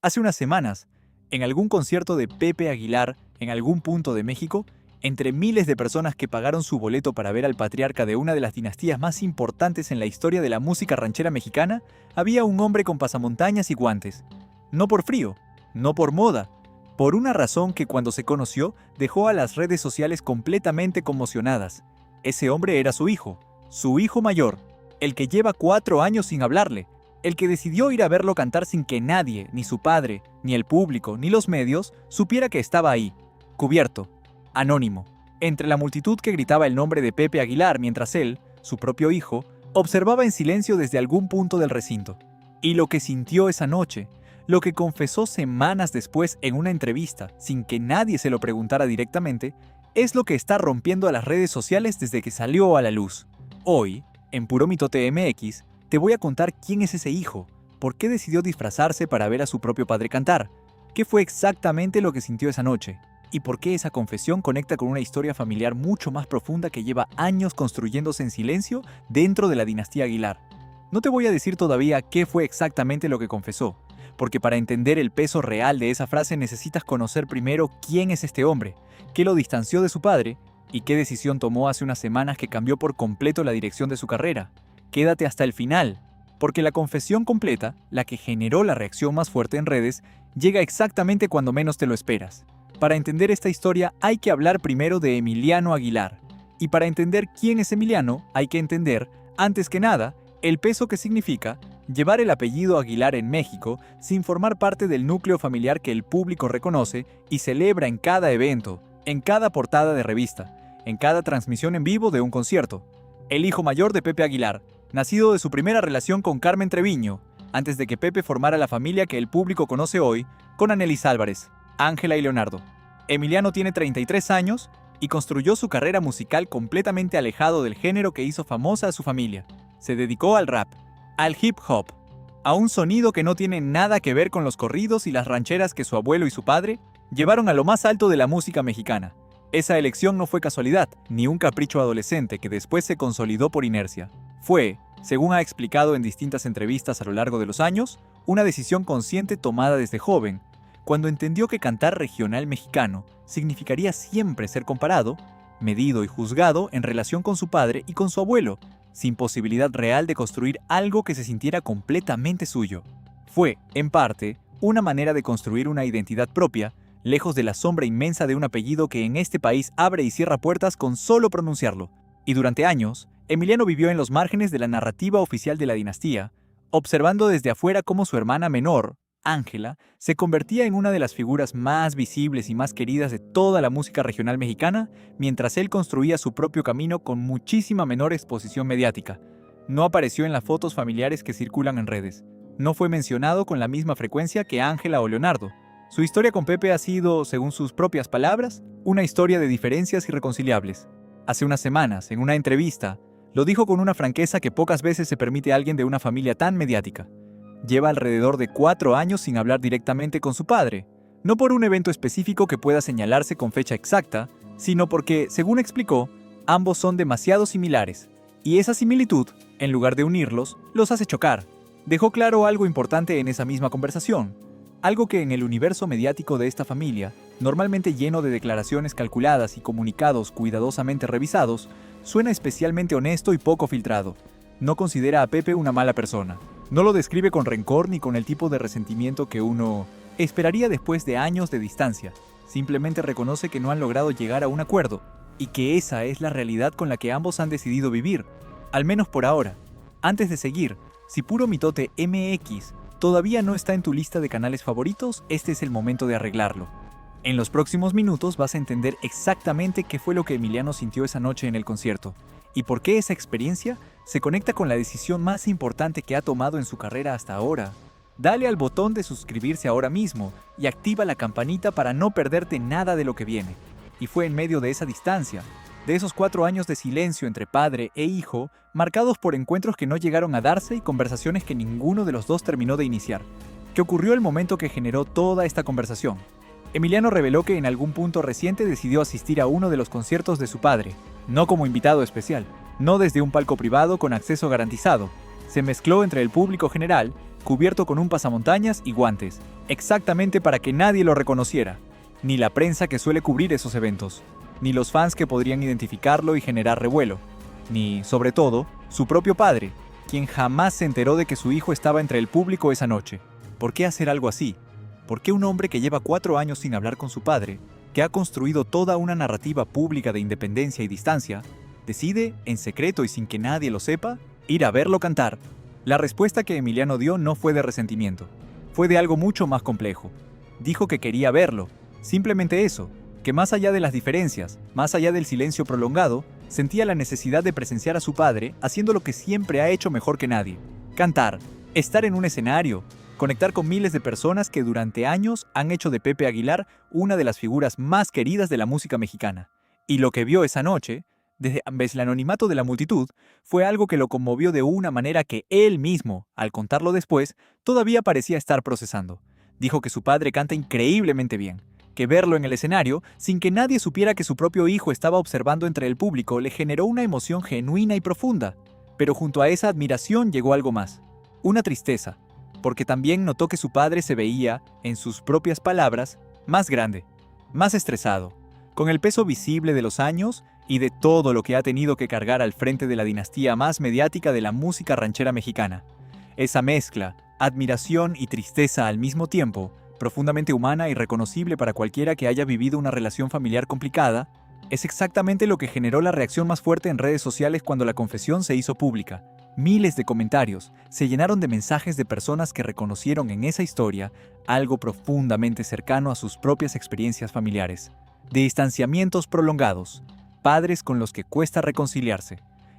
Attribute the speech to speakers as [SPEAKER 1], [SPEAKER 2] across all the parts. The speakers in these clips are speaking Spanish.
[SPEAKER 1] Hace unas semanas, en algún concierto de Pepe Aguilar en algún punto de México, entre miles de personas que pagaron su boleto para ver al patriarca de una de las dinastías más importantes en la historia de la música ranchera mexicana, había un hombre con pasamontañas y guantes. No por frío, no por moda, por una razón que cuando se conoció dejó a las redes sociales completamente conmocionadas. Ese hombre era su hijo mayor, el que lleva 4 años sin hablarle, el que decidió ir a verlo cantar sin que nadie, ni su padre, ni el público, ni los medios, supiera que estaba ahí, cubierto, anónimo, entre la multitud que gritaba el nombre de Pepe Aguilar mientras él, su propio hijo, observaba en silencio desde algún punto del recinto. Y lo que sintió esa noche, lo que confesó semanas después en una entrevista, sin que nadie se lo preguntara directamente, es lo que está rompiendo a las redes sociales desde que salió a la luz. Hoy, en Puro Mitote MX, te voy a contar quién es ese hijo, por qué decidió disfrazarse para ver a su propio padre cantar, qué fue exactamente lo que sintió esa noche, y por qué esa confesión conecta con una historia familiar mucho más profunda que lleva años construyéndose en silencio dentro de la dinastía Aguilar. No te voy a decir todavía qué fue exactamente lo que confesó, porque para entender el peso real de esa frase necesitas conocer primero quién es este hombre, qué lo distanció de su padre y qué decisión tomó hace unas semanas que cambió por completo la dirección de su carrera. Quédate hasta el final, porque la confesión completa, la que generó la reacción más fuerte en redes, llega exactamente cuando menos te lo esperas. Para entender esta historia hay que hablar primero de Emiliano Aguilar. Y para entender quién es Emiliano, hay que entender, antes que nada, el peso que significa llevar el apellido Aguilar en México sin formar parte del núcleo familiar que el público reconoce y celebra en cada evento, en cada portada de revista, en cada transmisión en vivo de un concierto. El hijo mayor de Pepe Aguilar, nacido de su primera relación con Carmen Treviño, antes de que Pepe formara la familia que el público conoce hoy, con Anelis Álvarez, Ángela y Leonardo. Emiliano tiene 33 años y construyó su carrera musical completamente alejado del género que hizo famosa a su familia. Se dedicó al rap, al hip hop, a un sonido que no tiene nada que ver con los corridos y las rancheras que su abuelo y su padre llevaron a lo más alto de la música mexicana. Esa elección no fue casualidad, ni un capricho adolescente que después se consolidó por inercia. Fue, según ha explicado en distintas entrevistas a lo largo de los años, una decisión consciente tomada desde joven, cuando entendió que cantar regional mexicano significaría siempre ser comparado, medido y juzgado en relación con su padre y con su abuelo, sin posibilidad real de construir algo que se sintiera completamente suyo. Fue, en parte, una manera de construir una identidad propia, lejos de la sombra inmensa de un apellido que en este país abre y cierra puertas con solo pronunciarlo. Y durante años, Emiliano vivió en los márgenes de la narrativa oficial de la dinastía, observando desde afuera cómo su hermana menor, Ángela, se convertía en una de las figuras más visibles y más queridas de toda la música regional mexicana, mientras él construía su propio camino con muchísima menor exposición mediática. No apareció en las fotos familiares que circulan en redes. No fue mencionado con la misma frecuencia que Ángela o Leonardo. Su historia con Pepe ha sido, según sus propias palabras, una historia de diferencias irreconciliables. Hace unas semanas, en una entrevista, lo dijo con una franqueza que pocas veces se permite a alguien de una familia tan mediática. Lleva alrededor de 4 años sin hablar directamente con su padre, no por un evento específico que pueda señalarse con fecha exacta, sino porque, según explicó, ambos son demasiado similares, y esa similitud, en lugar de unirlos, los hace chocar. Dejó claro algo importante en esa misma conversación. Algo que en el universo mediático de esta familia, normalmente lleno de declaraciones calculadas y comunicados cuidadosamente revisados, suena especialmente honesto y poco filtrado. No considera a Pepe una mala persona. No lo describe con rencor ni con el tipo de resentimiento que uno esperaría después de años de distancia. Simplemente reconoce que no han logrado llegar a un acuerdo y que esa es la realidad con la que ambos han decidido vivir, al menos por ahora. Antes de seguir, si Puro Mitote MX todavía no está en tu lista de canales favoritos, este es el momento de arreglarlo. En los próximos minutos vas a entender exactamente qué fue lo que Emiliano sintió esa noche en el concierto y por qué esa experiencia se conecta con la decisión más importante que ha tomado en su carrera hasta ahora. Dale al botón de suscribirse ahora mismo y activa la campanita para no perderte nada de lo que viene. Y fue en medio de esa distancia, de esos 4 años de silencio entre padre e hijo, marcados por encuentros que no llegaron a darse y conversaciones que ninguno de los dos terminó de iniciar, que ocurrió el momento que generó toda esta conversación. Emiliano reveló que en algún punto reciente decidió asistir a uno de los conciertos de su padre, no como invitado especial, no desde un palco privado con acceso garantizado. Se mezcló entre el público general cubierto con un pasamontañas y guantes, exactamente para que nadie lo reconociera. Ni la prensa que suele cubrir esos eventos, ni los fans que podrían identificarlo y generar revuelo, ni, sobre todo, su propio padre, quien jamás se enteró de que su hijo estaba entre el público esa noche. ¿Por qué hacer algo así? ¿Por qué un hombre que lleva 4 años sin hablar con su padre, que ha construido toda una narrativa pública de independencia y distancia, decide, en secreto y sin que nadie lo sepa, ir a verlo cantar? La respuesta que Emiliano dio no fue de resentimiento, fue de algo mucho más complejo. Dijo que quería verlo, simplemente eso, que más allá de las diferencias, más allá del silencio prolongado, sentía la necesidad de presenciar a su padre haciendo lo que siempre ha hecho mejor que nadie: cantar, estar en un escenario, conectar con miles de personas que durante años han hecho de Pepe Aguilar una de las figuras más queridas de la música mexicana. Y lo que vio esa noche, desde el anonimato de la multitud, fue algo que lo conmovió de una manera que él mismo, al contarlo después, todavía parecía estar procesando. Dijo que su padre canta increíblemente bien, que verlo en el escenario, sin que nadie supiera que su propio hijo estaba observando entre el público, le generó una emoción genuina y profunda. Pero junto a esa admiración llegó algo más, una tristeza, porque también notó que su padre se veía, en sus propias palabras, más grande, más estresado, con el peso visible de los años y de todo lo que ha tenido que cargar al frente de la dinastía más mediática de la música ranchera mexicana. Esa mezcla, admiración y tristeza al mismo tiempo, profundamente humana y reconocible para cualquiera que haya vivido una relación familiar complicada, es exactamente lo que generó la reacción más fuerte en redes sociales cuando la confesión se hizo pública. Miles de comentarios se llenaron de mensajes de personas que reconocieron en esa historia algo profundamente cercano a sus propias experiencias familiares, de distanciamientos prolongados, padres con los que cuesta reconciliarse,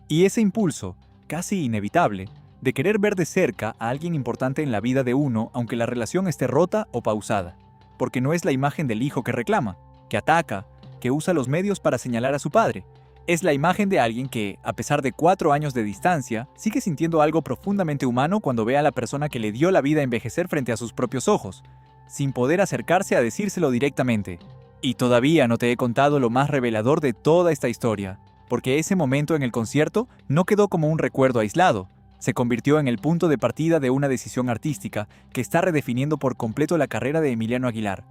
[SPEAKER 1] y ese impulso, casi inevitable, de querer ver de cerca a alguien importante en la vida de uno aunque la relación esté rota o pausada, porque no es la imagen del hijo que reclama, que ataca, que usa los medios para señalar a su padre. Es la imagen de alguien que, a pesar de 4 años de distancia, sigue sintiendo algo profundamente humano cuando ve a la persona que le dio la vida envejecer frente a sus propios ojos, sin poder acercarse a decírselo directamente. Y todavía no te he contado lo más revelador de toda esta historia, porque ese momento en el concierto no quedó como un recuerdo aislado, se convirtió en el punto de partida de una decisión artística que está redefiniendo por completo la carrera de Emiliano Aguilar.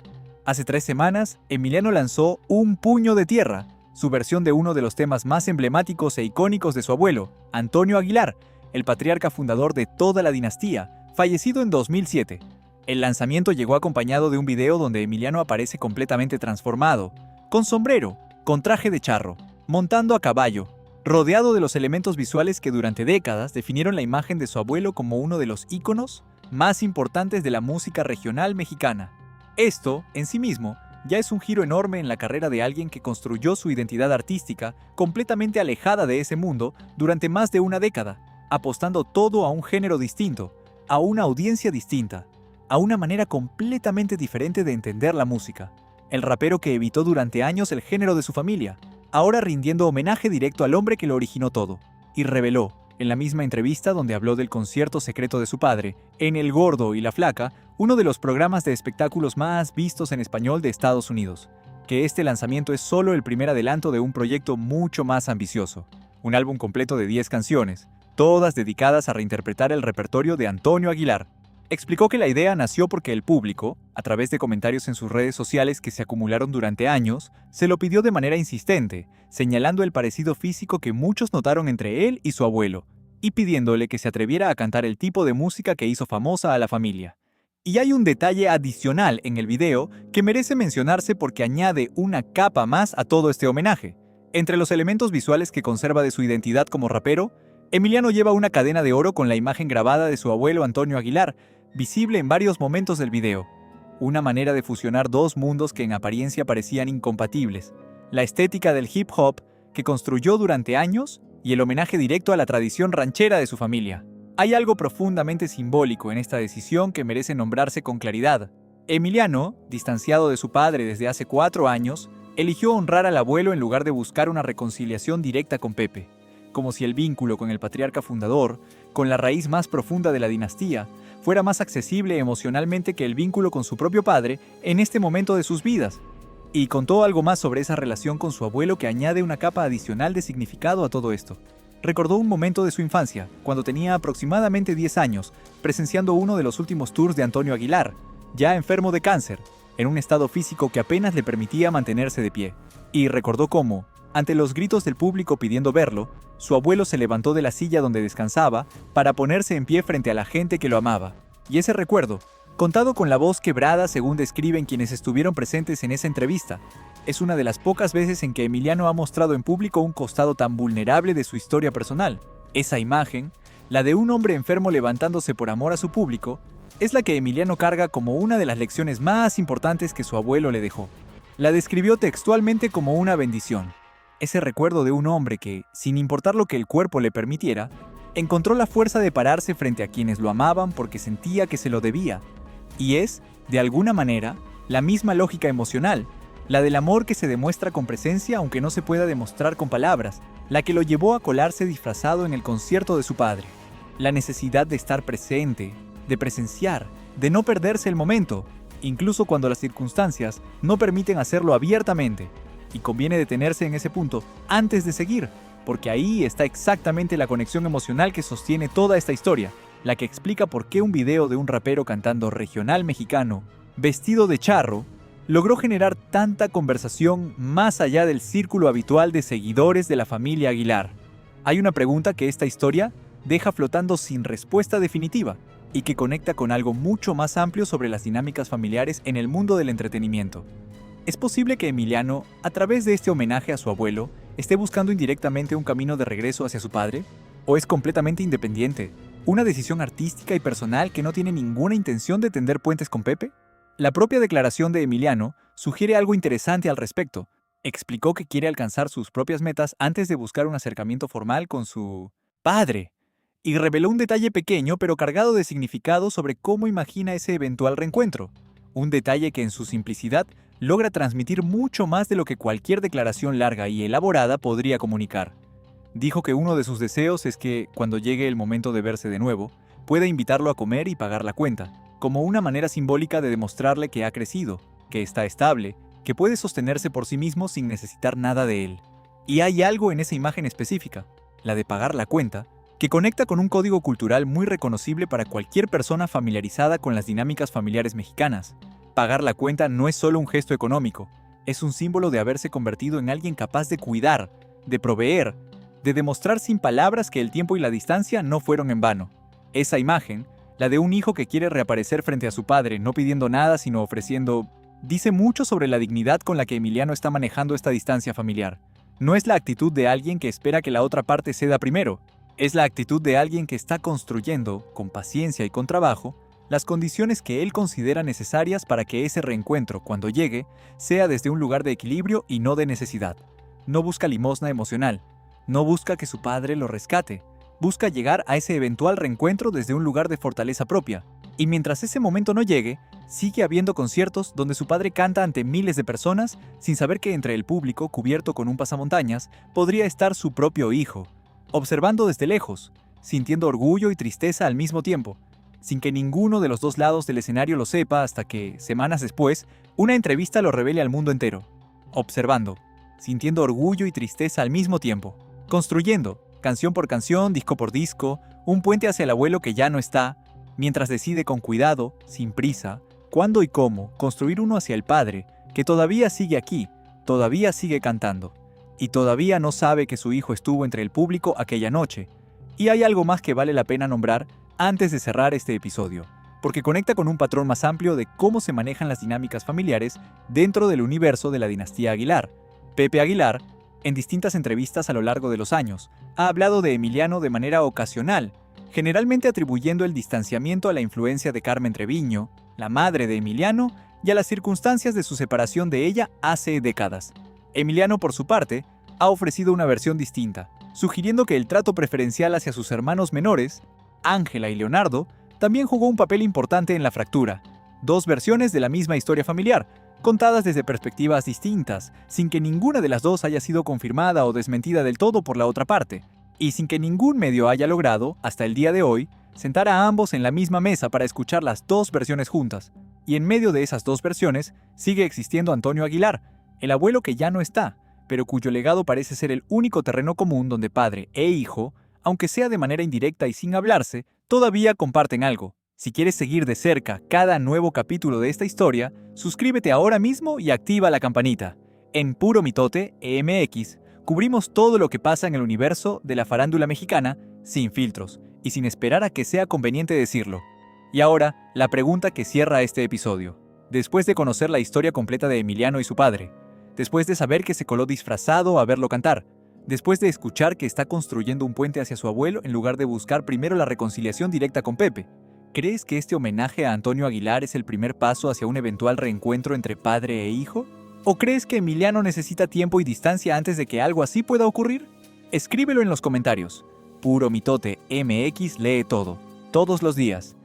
[SPEAKER 1] Hace 3 semanas, Emiliano lanzó Un Puño de Tierra, su versión de uno de los temas más emblemáticos e icónicos de su abuelo, Antonio Aguilar, el patriarca fundador de toda la dinastía, fallecido en 2007. El lanzamiento llegó acompañado de un video donde Emiliano aparece completamente transformado, con sombrero, con traje de charro, montando a caballo, rodeado de los elementos visuales que durante décadas definieron la imagen de su abuelo como uno de los íconos más importantes de la música regional mexicana. Esto, en sí mismo, ya es un giro enorme en la carrera de alguien que construyó su identidad artística completamente alejada de ese mundo durante más de una década, apostando todo a un género distinto, a una audiencia distinta, a una manera completamente diferente de entender la música. El rapero que evitó durante años el género de su familia, ahora rindiendo homenaje directo al hombre que lo originó todo, y reveló, en la misma entrevista donde habló del concierto secreto de su padre, en El Gordo y la Flaca, uno de los programas de espectáculos más vistos en español de Estados Unidos, que este lanzamiento es solo el primer adelanto de un proyecto mucho más ambicioso, un álbum completo de 10 canciones, todas dedicadas a reinterpretar el repertorio de Antonio Aguilar. Explicó que la idea nació porque el público, a través de comentarios en sus redes sociales que se acumularon durante años, se lo pidió de manera insistente, señalando el parecido físico que muchos notaron entre él y su abuelo, y pidiéndole que se atreviera a cantar el tipo de música que hizo famosa a la familia. Y hay un detalle adicional en el video que merece mencionarse porque añade una capa más a todo este homenaje. Entre los elementos visuales que conserva de su identidad como rapero, Emiliano lleva una cadena de oro con la imagen grabada de su abuelo Antonio Aguilar, visible en varios momentos del video. Una manera de fusionar dos mundos que en apariencia parecían incompatibles: la estética del hip hop que construyó durante años y el homenaje directo a la tradición ranchera de su familia. Hay algo profundamente simbólico en esta decisión que merece nombrarse con claridad. Emiliano, distanciado de su padre desde hace 4 años, eligió honrar al abuelo en lugar de buscar una reconciliación directa con Pepe, como si el vínculo con el patriarca fundador, con la raíz más profunda de la dinastía, fuera más accesible emocionalmente que el vínculo con su propio padre en este momento de sus vidas. Y contó algo más sobre esa relación con su abuelo que añade una capa adicional de significado a todo esto. recordó un momento de su infancia, cuando tenía aproximadamente 10 años, presenciando uno de los últimos tours de Antonio Aguilar, ya enfermo de cáncer, en un estado físico que apenas le permitía mantenerse de pie. Y recordó cómo, ante los gritos del público pidiendo verlo, su abuelo se levantó de la silla donde descansaba para ponerse en pie frente a la gente que lo amaba. Y ese recuerdo, contado con la voz quebrada según describen quienes estuvieron presentes en esa entrevista, es una de las pocas veces en que Emiliano ha mostrado en público un costado tan vulnerable de su historia personal. Esa imagen, la de un hombre enfermo levantándose por amor a su público, es la que Emiliano carga como una de las lecciones más importantes que su abuelo le dejó. La describió textualmente como una bendición. Ese recuerdo de un hombre que, sin importar lo que el cuerpo le permitiera, encontró la fuerza de pararse frente a quienes lo amaban porque sentía que se lo debía. Y es, de alguna manera, la misma lógica emocional, la del amor que se demuestra con presencia aunque no se pueda demostrar con palabras, la que lo llevó a colarse disfrazado en el concierto de su padre. La necesidad de estar presente, de presenciar, de no perderse el momento, incluso cuando las circunstancias no permiten hacerlo abiertamente. Y conviene detenerse en ese punto antes de seguir, porque ahí está exactamente la conexión emocional que sostiene toda esta historia, la que explica por qué un video de un rapero cantando regional mexicano, vestido de charro, logró generar tanta conversación más allá del círculo habitual de seguidores de la familia Aguilar. Hay una pregunta que esta historia deja flotando sin respuesta definitiva y que conecta con algo mucho más amplio sobre las dinámicas familiares en el mundo del entretenimiento. ¿Es posible que Emiliano, a través de este homenaje a su abuelo, esté buscando indirectamente un camino de regreso hacia su padre? ¿O es completamente independiente? ¿Una decisión artística y personal que no tiene ninguna intención de tender puentes con Pepe? La propia declaración de Emiliano sugiere algo interesante al respecto. Explicó que quiere alcanzar sus propias metas antes de buscar un acercamiento formal con su padre, y reveló un detalle pequeño pero cargado de significado sobre cómo imagina ese eventual reencuentro. Un detalle que en su simplicidad logra transmitir mucho más de lo que cualquier declaración larga y elaborada podría comunicar. Dijo que uno de sus deseos es que, cuando llegue el momento de verse de nuevo, pueda invitarlo a comer y pagar la cuenta, como una manera simbólica de demostrarle que ha crecido, que está estable, que puede sostenerse por sí mismo sin necesitar nada de él. Y hay algo en esa imagen específica, la de pagar la cuenta, que conecta con un código cultural muy reconocible para cualquier persona familiarizada con las dinámicas familiares mexicanas. Pagar la cuenta no es solo un gesto económico, es un símbolo de haberse convertido en alguien capaz de cuidar, de proveer, de demostrar sin palabras que el tiempo y la distancia no fueron en vano. Esa imagen, la de un hijo que quiere reaparecer frente a su padre, no pidiendo nada sino ofreciendo, dice mucho sobre la dignidad con la que Emiliano está manejando esta distancia familiar. No es la actitud de alguien que espera que la otra parte ceda primero, es la actitud de alguien que está construyendo, con paciencia y con trabajo, las condiciones que él considera necesarias para que ese reencuentro, cuando llegue, sea desde un lugar de equilibrio y no de necesidad. No busca limosna emocional, no busca que su padre lo rescate, busca llegar a ese eventual reencuentro desde un lugar de fortaleza propia. Y mientras ese momento no llegue, sigue habiendo conciertos donde su padre canta ante miles de personas sin saber que entre el público, cubierto con un pasamontañas, podría estar su propio hijo, observando desde lejos, sintiendo orgullo y tristeza al mismo tiempo, sin que ninguno de los dos lados del escenario lo sepa hasta que, semanas después, una entrevista lo revele al mundo entero. Observando, sintiendo orgullo y tristeza al mismo tiempo, construyendo, canción por canción, disco por disco, un puente hacia el abuelo que ya no está, mientras decide con cuidado, sin prisa, cuándo y cómo construir uno hacia el padre, que todavía sigue aquí, todavía sigue cantando, y todavía no sabe que su hijo estuvo entre el público aquella noche. Y hay algo más que vale la pena nombrar antes de cerrar este episodio, porque conecta con un patrón más amplio de cómo se manejan las dinámicas familiares dentro del universo de la dinastía Aguilar. Pepe Aguilar, en distintas entrevistas a lo largo de los años, ha hablado de Emiliano de manera ocasional, generalmente atribuyendo el distanciamiento a la influencia de Carmen Treviño, la madre de Emiliano, y a las circunstancias de su separación de ella hace décadas. Emiliano, por su parte, ha ofrecido una versión distinta, sugiriendo que el trato preferencial hacia sus hermanos menores, Ángela y Leonardo, también jugó un papel importante en la fractura. Dos versiones de la misma historia familiar, contadas desde perspectivas distintas, sin que ninguna de las dos haya sido confirmada o desmentida del todo por la otra parte, y sin que ningún medio haya logrado, hasta el día de hoy, sentar a ambos en la misma mesa para escuchar las dos versiones juntas. Y en medio de esas dos versiones sigue existiendo Antonio Aguilar, el abuelo que ya no está, pero cuyo legado parece ser el único terreno común donde padre e hijo, aunque sea de manera indirecta y sin hablarse, todavía comparten algo. Si quieres seguir de cerca cada nuevo capítulo de esta historia, suscríbete ahora mismo y activa la campanita. En Puro Mitote MX, cubrimos todo lo que pasa en el universo de la farándula mexicana, sin filtros, y sin esperar a que sea conveniente decirlo. Y ahora, la pregunta que cierra este episodio. Después de conocer la historia completa de Emiliano y su padre, después de saber que se coló disfrazado a verlo cantar, después de escuchar que está construyendo un puente hacia su abuelo en lugar de buscar primero la reconciliación directa con Pepe, ¿crees que este homenaje a Antonio Aguilar es el primer paso hacia un eventual reencuentro entre padre e hijo? ¿O crees que Emiliano necesita tiempo y distancia antes de que algo así pueda ocurrir? Escríbelo en los comentarios. Puro Mitote MX lee todo, todos los días.